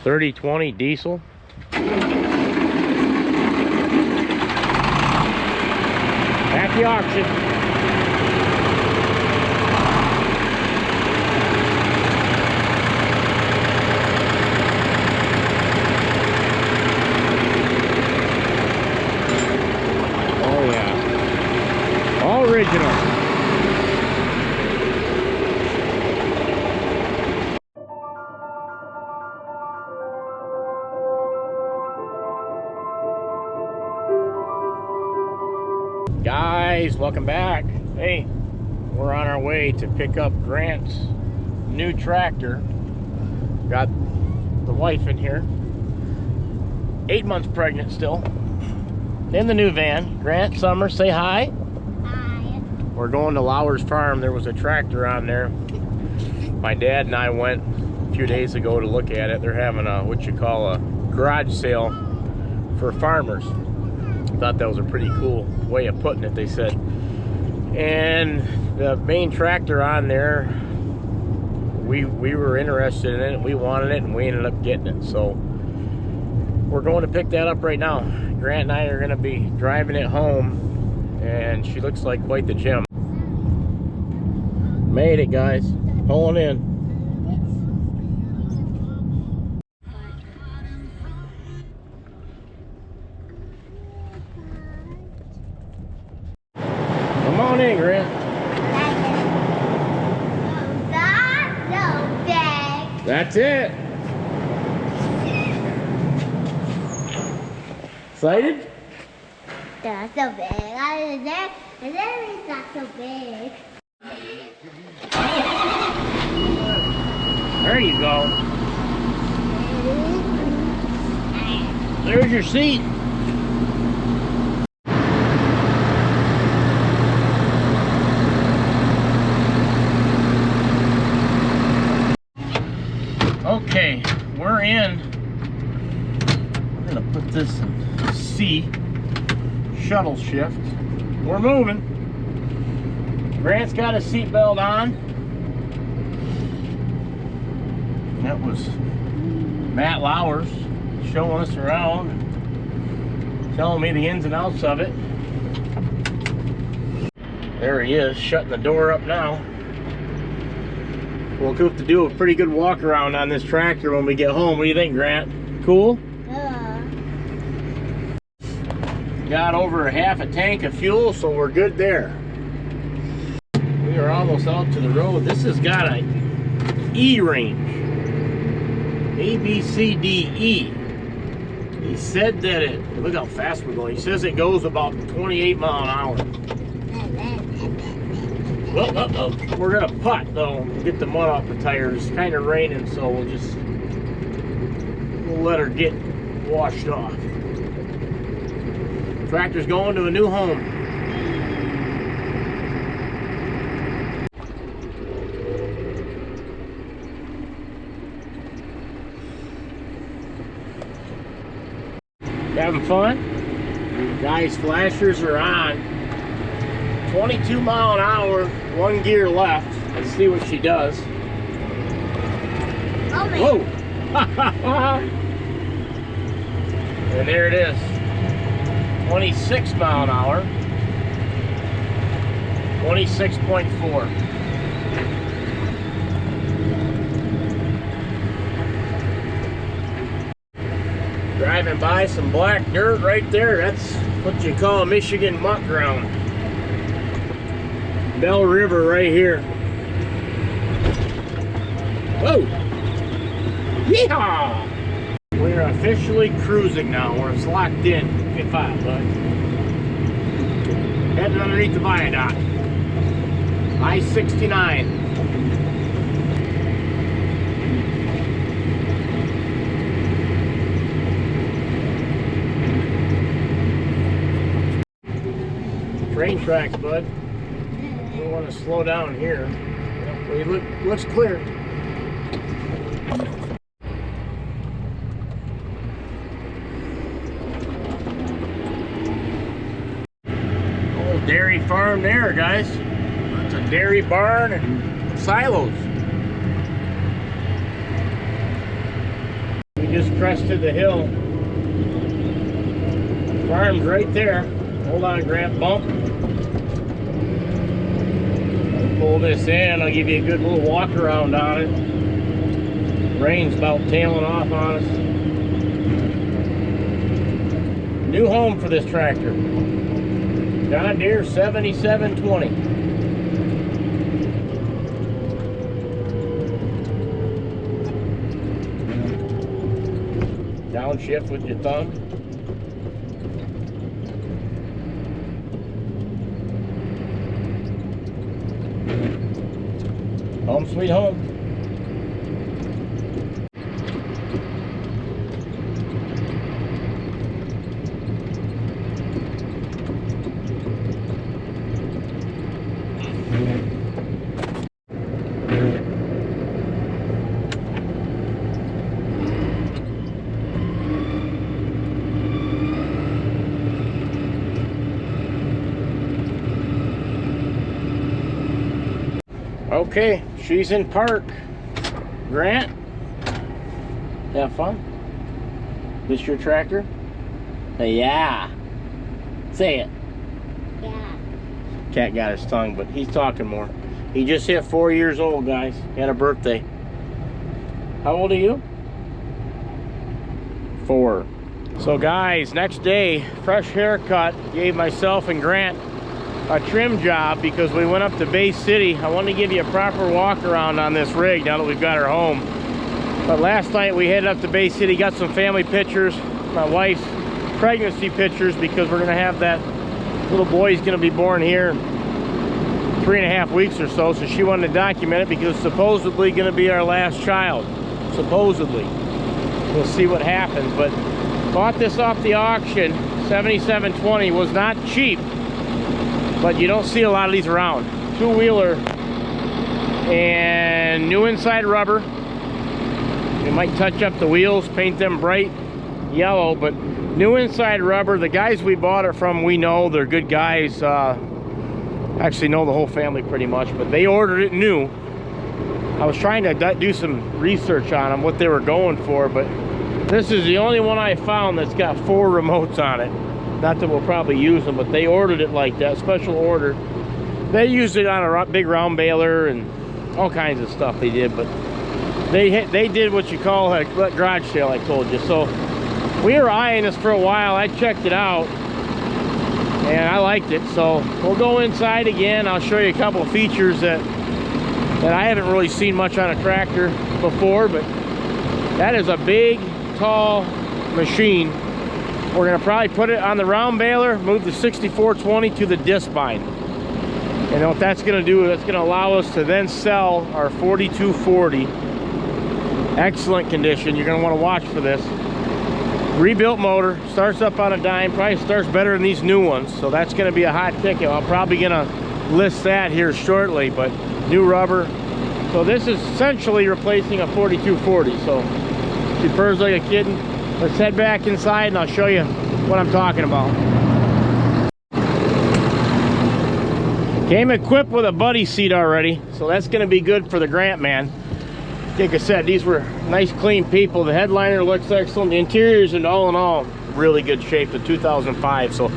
3020 diesel. At the auction. Oh yeah. All original. Guys, welcome back. Hey, we're on our way to pick up Grant's new tractor. Got the wife in here, 8 months pregnant still, in the new van. Grant, Summer, say hi. Hi. We're going to Lauer's farm. There was a tractor on there. My dad and I went a few days ago to look at it. They're having a, what you call a garage sale for farmers. Thought that was a pretty cool way of putting it, they said. And the main tractor on there, we were interested in it, we wanted it, and we ended up getting it. So we're going to pick that up right now. Grant and I are going to be driving it home, and she looks like quite the gem. Made it, guys. Pulling in. Come on in, Grant. That's it. Excited? That's so big. And then it's not so big. There you go. There's your seat. Okay, we're in. We're gonna put this in C, shuttle shift. We're moving. Grant's got his seatbelt on. That was Matt Lauers showing us around, telling me the ins and outs of it. There he is, shutting the door up now. We'll have to do a pretty good walk around on this tractor when we get home. What do you think, Grant? Cool? Got over half a tank of fuel, so we're good there. We are almost out to the road. This has got a E range. A, B, C, D, E. He said that it, look how fast we're going. He says it goes about 28 miles an hour. We're gonna putt though, get the mud off the tires. It's kind of raining, so we'll let her get washed off. Tractor's going to a new home. Having fun? Guys, flashers are on. 22 mile an hour, one gear left. Let's see what she does. Oh, man. Whoa! And there it is. 26 mile an hour. 26.4. Driving by some black dirt right there. That's what you call Michigan muck ground. Bell River right here. Whoa! Yeehaw! We're officially cruising now. We're locked in. Get 5, bud. Heading underneath the viaduct. I-69. Train tracks, bud. We want to slow down here. Well, looks clear. Old dairy farm there, guys. It's a dairy barn and silos. We just crested the hill. Farm's right there. Hold on, Grant, bump. Pull this in, I'll give you a good little walk around on it. Rain's about tailing off on us. New home for this tractor. John Deere 7720. Downshift with your thumb. Home sweet home. Okay, she's in park. Grant, have fun? This your tractor? Say yeah. Say it. Yeah. Cat got his tongue, but he's talking more. He just hit 4 years old, guys. He had a birthday. How old are you? 4. So guys, next day, fresh haircut. Gave myself and Grant a trim job because we went up to Bay City. I wanted to give you a proper walk around on this rig now that we've got her home. But last night we headed up to Bay City, got some family pictures, my wife's pregnancy pictures, because we're gonna have that little boy's gonna be born here in 3.5 weeks or so. So she wanted to document it because it's supposedly gonna be our last child. Supposedly. We'll see what happens. But bought this off the auction. 7720 was not cheap. But you don't see a lot of these around. 2-wheeler and new inside rubber. You might touch up the wheels, paint them bright yellow, but new inside rubber. The guys we bought it from, we know they're good guys. Actually know the whole family pretty much, but they ordered it new. I was trying to do some research on them, what they were going for, but this is the only one I found that's got 4 remotes on it. Not that we'll probably use them, but they ordered it like that, special order. They used it on a big round baler and all kinds of stuff they did, but they did what you call a garage sale, I told you. So we were eyeing this for a while. I checked it out and I liked it. So we'll go inside again. I'll show you a couple of features that I haven't really seen much on a tractor before, but that is a big, tall machine. We're gonna probably put it on the round baler, move the 6420 to the disc bind. And what that's gonna do, that's gonna allow us to then sell our 4240. Excellent condition, you're gonna wanna watch for this. Rebuilt motor, starts up on a dime, probably starts better than these new ones. So that's gonna be a hot ticket. I'm probably gonna list that here shortly, but new rubber. So this is essentially replacing a 4240. So she purrs like a kitten. Let's head back inside and I'll show you what I'm talking about. Came equipped with a buddy seat already, so that's gonna be good for the Grant man. Like I said, these were nice clean people. The headliner looks excellent. The interiors and all in all, really good shape. The 2005, so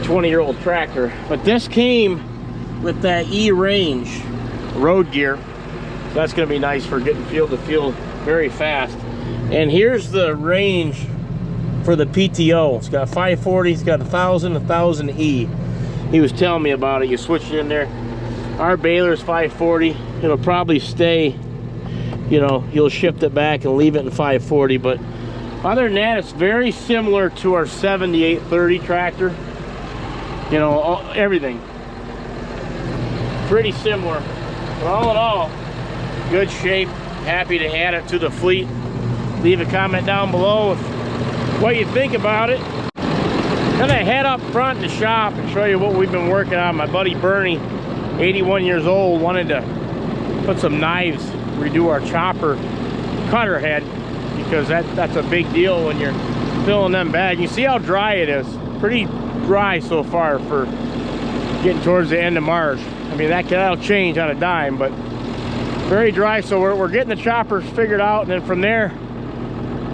20-year-old tractor. But this came with that E-Range road gear. So that's gonna be nice for getting field to field very fast. And here's the range for the PTO. It's got 540, it's got 1000, 1000E. He was telling me about it. You switch it in there. Our baler is 540. It'll probably stay, you know, you'll shift it back and leave it in 540. But other than that, it's very similar to our 7830 tractor. You know, everything. Pretty similar. But all in all, good shape. Happy to add it to the fleet. Leave a comment down below with what you think about it. Gonna head up front in the shop and show you what we've been working on. My buddy Bernie, 81 years old, wanted to put some knives, redo our chopper cutter head, because that's a big deal when you're filling them bags. You see how dry it is. Pretty dry so far for getting towards the end of March. I mean, that'll change on a dime, but very dry. So we're getting the choppers figured out, and then from there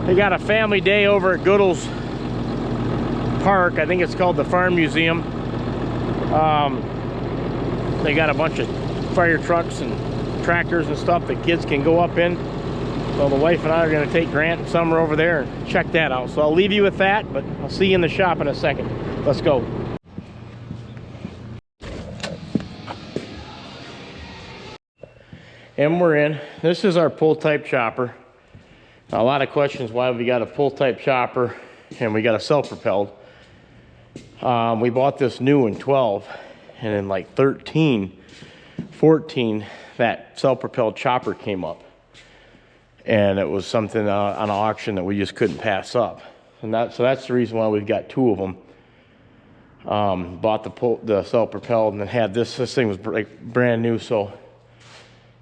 They got a family day over at Goodell's Park. I think it's called the Farm Museum. They got a bunch of fire trucks and tractors and stuff that kids can go up in. So the wife and I are going to take Grant and Summer over there and check that out. So I'll leave you with that, but I'll see you in the shop in a second. Let's go. And we're in. This is our pull type chopper. Now, a lot of questions why we got a pull type chopper and we got a self-propelled. We bought this new in 12, and in like 13, 14, that self-propelled chopper came up. And it was something on auction that we just couldn't pass up. And so that's the reason why we've got two of them. Bought the self-propelled and then had this. This thing was like brand new, so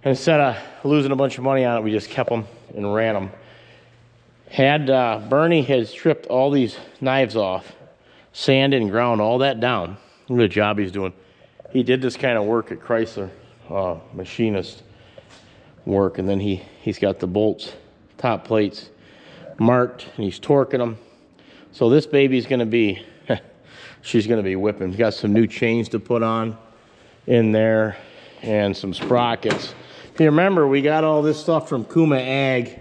instead of losing a bunch of money on it, we just kept them and ran them. Bernie has stripped all these knives off, sanded and ground all that down. Look at the job he's doing. He did this kind of work at Chrysler, machinist work, and then he's got the bolts, top plates marked, and he's torquing them. So this baby's going to be, she's going to be whipping. We've got some new chains to put on in there and some sprockets. If you remember, we got all this stuff from Kuma Ag,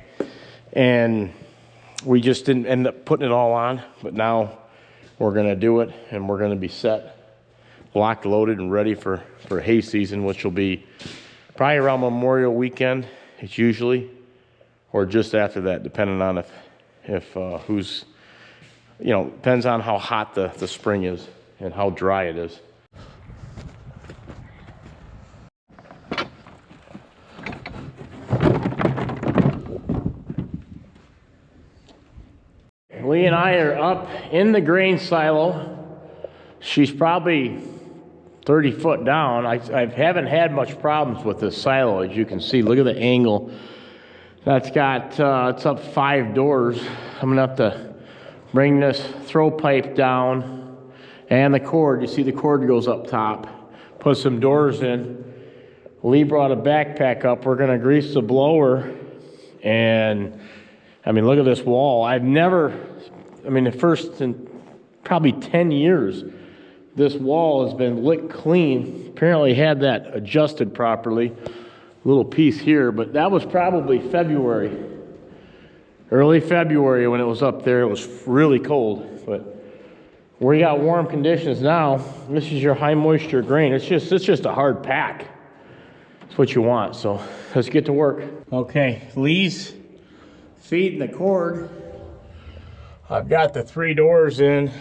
and we just didn't end up putting it all on, but now we're going to do it, and we're going to be set, locked, loaded, and ready for hay season, which will be probably around Memorial Weekend. It's usually, or just after that, depending on if who's, you know, depends on how hot the spring is and how dry it is. Lee and I are up in the grain silo. She's probably 30 foot down. I haven't had much problems with this silo, as you can see. Look at the angle. That's got, it's up 5 doors. I'm gonna have to bring this throw pipe down and the cord. You see the cord goes up top. Put some doors in. Lee brought a backpack up. We're gonna grease the blower. And I mean, look at this wall. The first in probably 10 years, this wall has been licked clean. Apparently had that adjusted properly. Little piece here, but that was probably February. Early February when it was up there. It was really cold, but we got warm conditions now. This is your high moisture grain. It's just a hard pack. It's what you want, so let's get to work. Okay, Lee's feeding the cord. I've got the 3 doors in.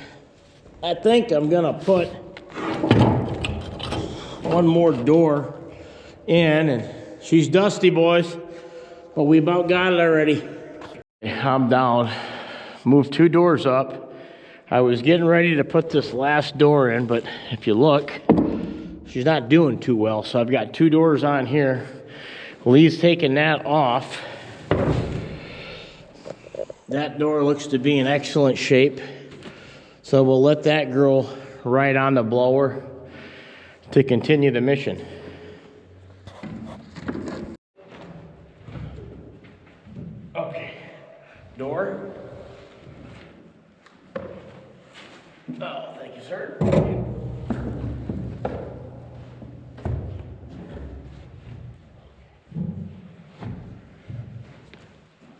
I think I'm gonna put one more door in, and she's dusty, boys, but we about got it already. I'm down. Moved 2 doors up. I was getting ready to put this last door in, but if you look, she's not doing too well. So I've got 2 doors on here. Lee's taking that off. That door looks to be in excellent shape. So we'll let that girl right on the blower to continue the mission. Okay, door. Oh, thank you, sir.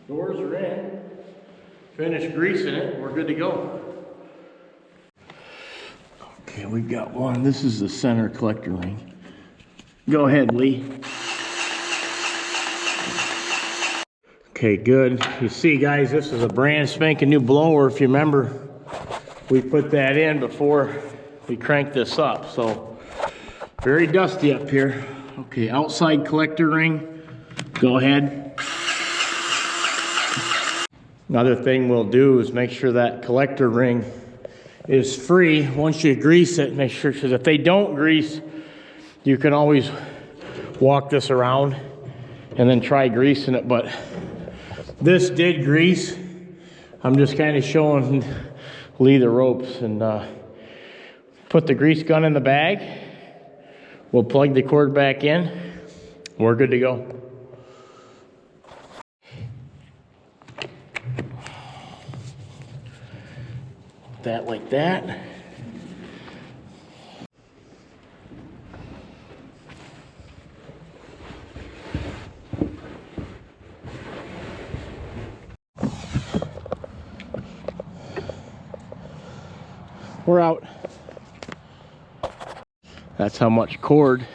Doors are in. Finished greasing it. We're good to go. Okay, we've got one. This is the center collector ring. Go ahead, Lee. Okay, good. You see, guys, this is a brand spanking new blower. If you remember, we put that in before we cranked this up. So, very dusty up here. Okay, outside collector ring. Go ahead. Another thing we'll do is make sure that collector ring is free. Once you grease it, make sure, because if they don't grease, you can always walk this around and then try greasing it. But this did grease. I'm just kind of showing Lee the ropes, and put the grease gun in the bag. We'll plug the cord back in. We're good to go. that like that. We're out. That's how much cord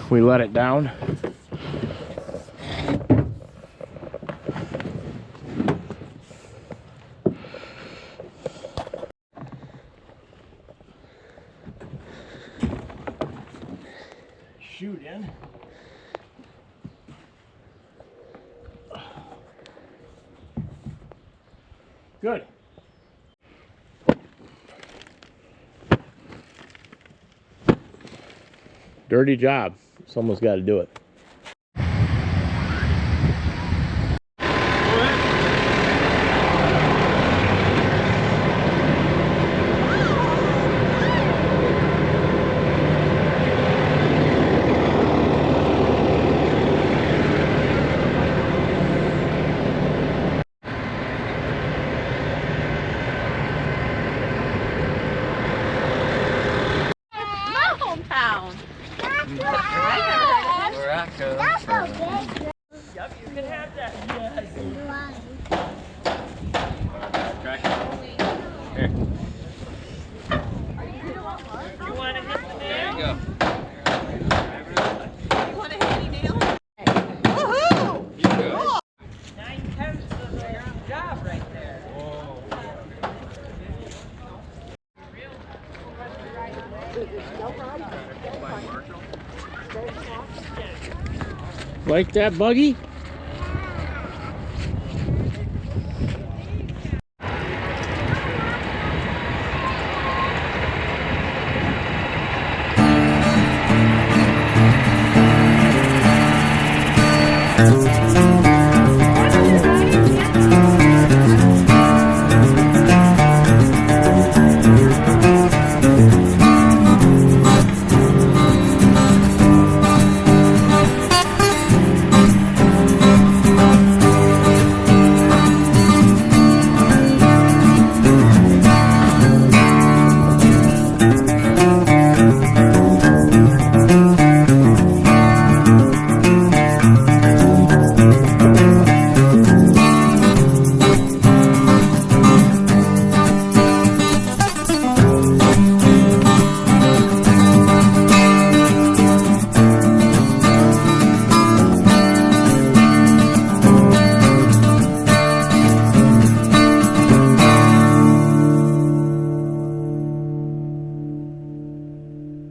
we let it down. Shoot in. Good. Dirty job. Someone's got to do it. Yep, you can have that. Yes. Here. You want to hit the nail? There you go. You want to hit any nail? Woohoo! 9/10 of the job right there. Like that, Buggy?